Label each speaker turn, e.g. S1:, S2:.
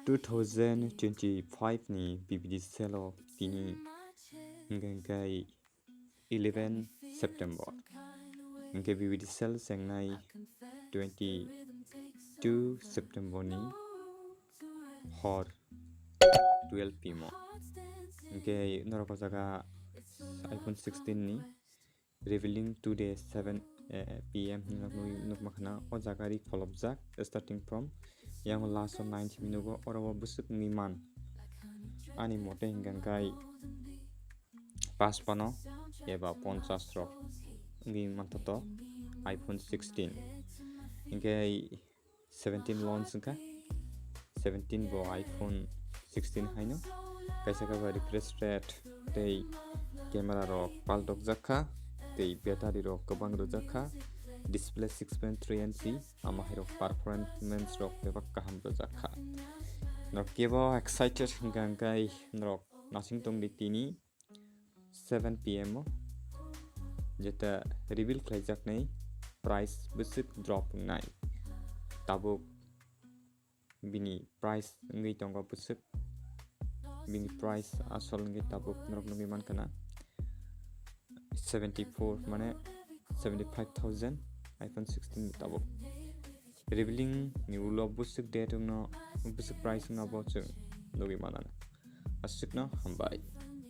S1: 2025 ni BBD selo tini hinggai 11 September hinggai BBD sel sengnai 22 September ni hor 12 pm hinggai noroko jaga iPhone 16 ni revealing today 7 pm nukmakna o jagari folobjak starting from yang last 90 minugo oro busuk niman ani mote hinggai paspano eba 50 rok ngi mantoto iPhone 16 hinggai 17 launch ka 17 bo iPhone 16 haino kaisa ka refresh rate tei camera rok paltok jakha tei battery rok kabang rojaka display 6.3 inch ama hero performance rok bebak kaham rojaka nok kebo excited hinggai nok nasing tong di tini 7 pm jeta reveal khlaijak nei price busuk drop nai tabuk bini price ngi tongo busuk bini price asol ngi tabuk nok ngi man kana 74 mane 75,000 iPhone 16 tabuk revealing ni ulo busuk date no busuk price na bo chung nogi manana asuk no hambai